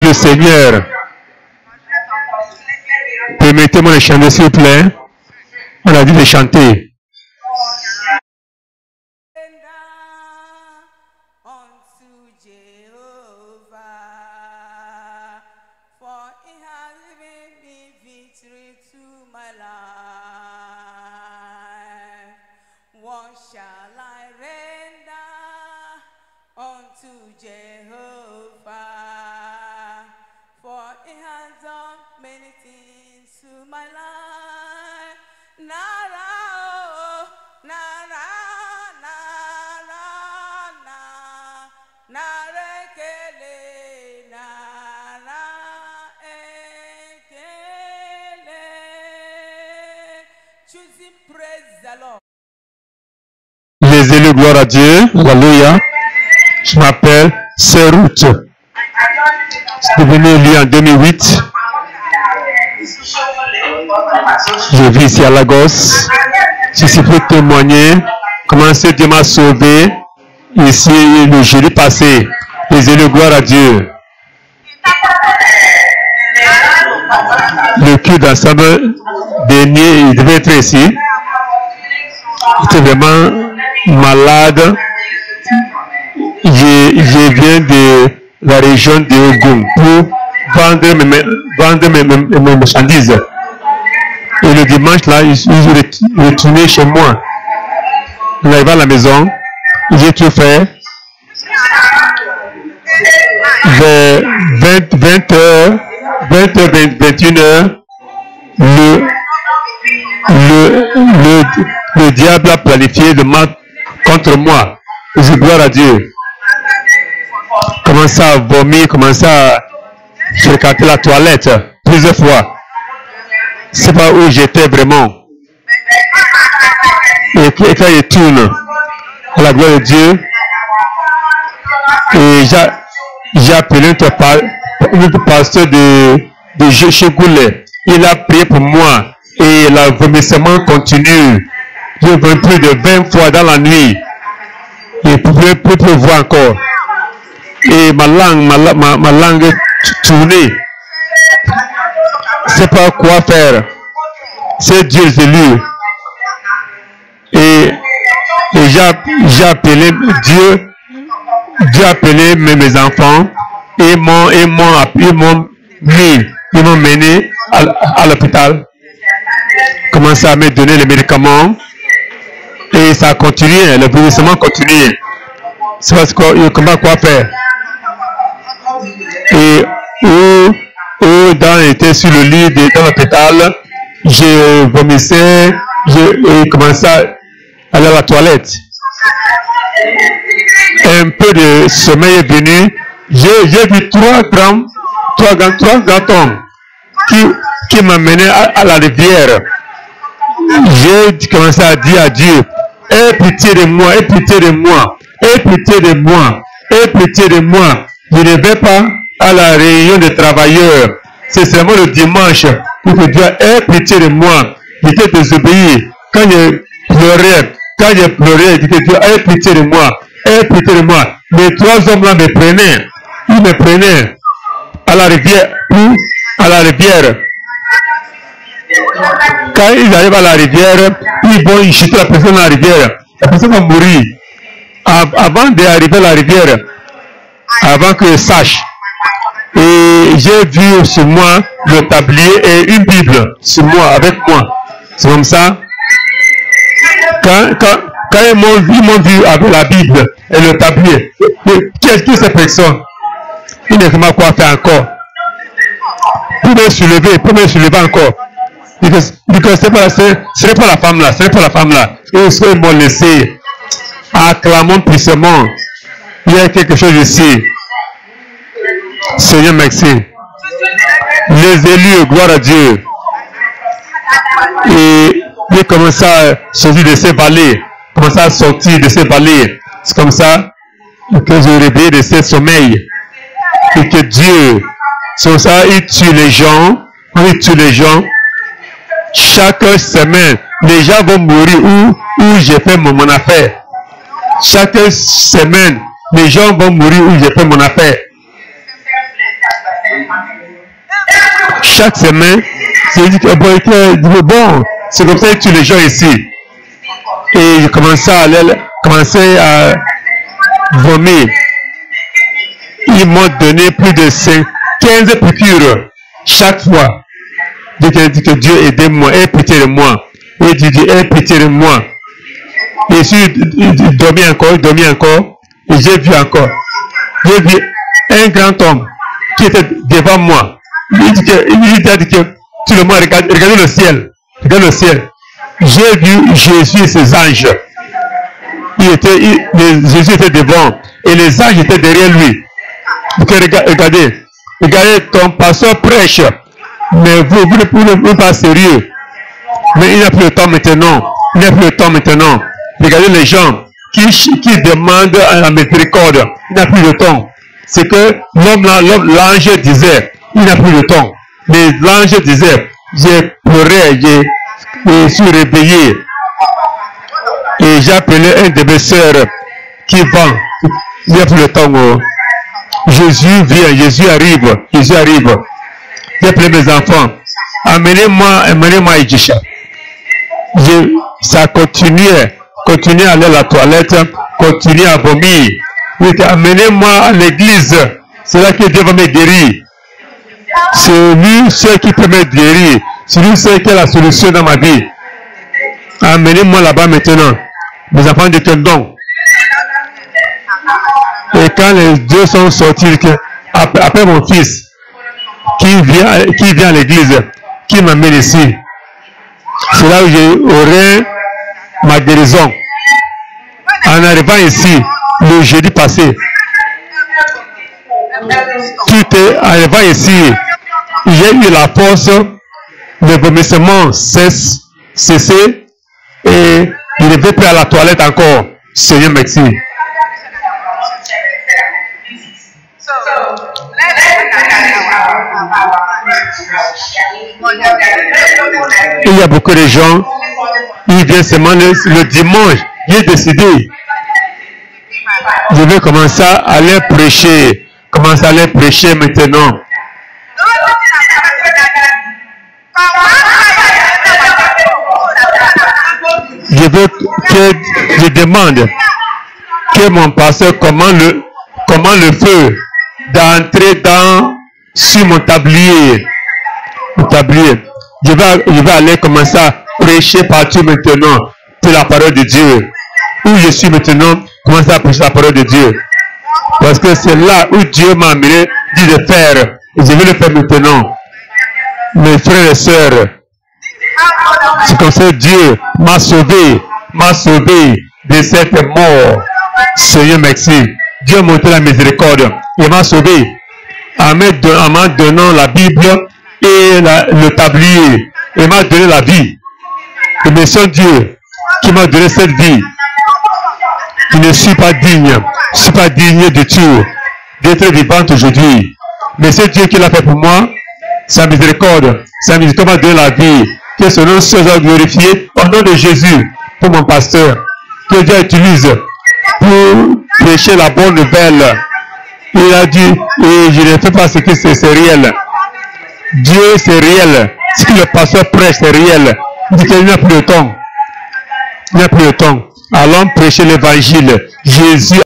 le Seigneur. Permettez-moi de chanter, s'il vous plaît. On a dit de chanter. Les élus, gloire à Dieu, alléluia. Je m'appelle Serut. Je suis venu élu en 2008. Je vis ici à Lagos. Je suis pour témoigner comment Dieu m'a sauvé ici le jeudi passé. Les élus, gloire à Dieu. Le culte d'ensemble dernier, il devait être ici. J'étais vraiment malade. Je viens de la région de Ogun pour vendre mes marchandises. Et le dimanche, là, je suis retourné chez moi. En arrivant à la maison, j'ai tout fait. Vers 20h, 21h, le diable a planifié le mal contre moi. Je gloire à Dieu. Commence à vomir, commence à fréquenter la toilette plusieurs fois. C'est pas où j'étais vraiment. Et quand je tourne à la gloire de Dieu, et j'ai appelé notre pasteur de chez Goulet. Il a prié pour moi et le vomissement continue. J'ai vomi plus de 20 fois dans la nuit. Et pour plus voir encore. Et ma langue tournée. C'est pas quoi faire. C'est Dieu élu. Et j'ai appelé Dieu. Dieu a appelé mes enfants. Et ils m'ont mené à l'hôpital. Commencé à me donner les médicaments. Et ça continue. Le vomissement continue. C'est parce qu'il commence quoi faire. Et où j'étais sur le lit dans l'hôpital, j'ai vomissé, j'ai commencé à aller à la toilette. Un peu de sommeil est venu. J'ai vu trois grands hommes qui m'amenaient à la rivière. J'ai commencé à dire à Dieu, aie pitié de moi, aie pitié de moi, aie pitié de moi, aie pitié de moi. Je ne vais pas à la réunion des travailleurs. C'est seulement le dimanche où je dois aie pitié de moi. J'étais désobéi. Quand je pleurais, je disais Dieu, aie pitié de moi, aie pitié de moi. Les trois hommes-là me prenaient. Ils me prenaient à la rivière. Quand ils arrivent à la rivière, ils vont jeter la personne à la rivière. La personne va mourir. Avant d'arriver à la rivière, avant que je sache. Et j'ai vu sur moi le tablier et une Bible sur moi, avec moi. C'est comme ça. Quand ils m'ont vu avec la Bible et le tablier, qui est cette personne? Il ne sait pas quoi faire encore. Pour me soulever encore. Ce n'est pas la femme là, ce n'est pas la femme là. Ils m'ont laissé. Acclamons puissamment. Il y a quelque chose ici. Seigneur, merci. Les élus, gloire à Dieu. Et ils commencent à sortir de ces vallées. Commencent à sortir de ces vallées. C'est comme ça que je réveille de ces sommeils. Et que Dieu, c'est comme ça, il tue les gens. Il tue les gens. Chaque semaine, les gens vont mourir où j'ai fait mon affaire. Chaque semaine, les gens vont mourir où j'ai fait mon affaire. Chaque semaine, c'est dit que bon, c'est comme ça que tu les gens ici. Et j'ai commencé à vomir. Ils m'ont donné plus de 15 piqûres chaque fois. Donc il dit que Dieu aide-moi, aie pitié de moi. Et Dieu aie pitié de moi. Et si il dormait encore, et j'ai vu encore. J'ai vu un grand homme qui était devant moi. Il a dit que tout le monde regardez le ciel. Regarde le ciel. J'ai vu Jésus et ses anges. Jésus était devant et les anges étaient derrière lui. Donc regardez, ton pasteur prêche, mais vous ne pouvez pas sérieux. Mais il n'y a plus le temps maintenant. Regardez les gens qui demandent à la miséricorde. Il n'y a plus de temps. C'est que l'ange disait, il n'y a plus de temps. Mais l'ange disait, j'ai pleuré, je suis réveillé. Et j'ai appelé un de mes soeurs qui vend. Il n'y a plus de temps. Jésus vient, Jésus arrive. J'ai appelé mes enfants. Amenez-moi à Idjisha. Ça continuait à aller à la toilette, continuer à vomir. Amenez-moi à l'église. C'est là que Dieu va me guérir. C'est lui seul qui peut me guérir. C'est lui seul qui a la solution dans ma vie. Amenez-moi là-bas maintenant. Mes enfants disent que non. Et quand les deux sont sortis, après mon fils, qui vient à l'église, qui m'amène ici, c'est là où j'aurai ma guérison. En arrivant ici, le jeudi passé, en arrivant ici, j'ai eu la force, le vomissement cessé et il ne veut plus à la toilette encore. Seigneur, merci. Il y a beaucoup de gens, ils viennent seulement le dimanche. J'ai décidé, je vais commencer à aller prêcher. Maintenant. Je demande que mon pasteur commande le feu d'entrer sur mon tablier. Je vais aller commencer à prêcher partout maintenant pour la parole de Dieu. Où je suis maintenant, commencer à prêcher la parole de Dieu. Parce que c'est là où Dieu m'a amené dit de faire. Et je vais le faire maintenant. Mes frères et sœurs, c'est comme ça que Dieu m'a sauvé de cette mort. Seigneur, merci. Dieu m'a montré la miséricorde. Il m'a sauvé en m'en donnant la Bible et le tablier. Il m'a donné la vie. Et merci Dieu qui m'a donné cette vie. Je ne suis pas digne. Je ne suis pas digne du tout d'être vivante aujourd'hui. Mais c'est Dieu qui l'a fait pour moi. Sa miséricorde m'a donné la vie. Que son nom soit glorifié au nom de Jésus pour mon pasteur. Que Dieu utilise pour prêcher la bonne nouvelle. Il a dit, et je ne fais pas ce que c'est réel. Dieu c'est réel. Ce que le pasteur prêche c'est réel. Il dit qu'il n'y a plus de temps. Allons prêcher l'évangile. Jésus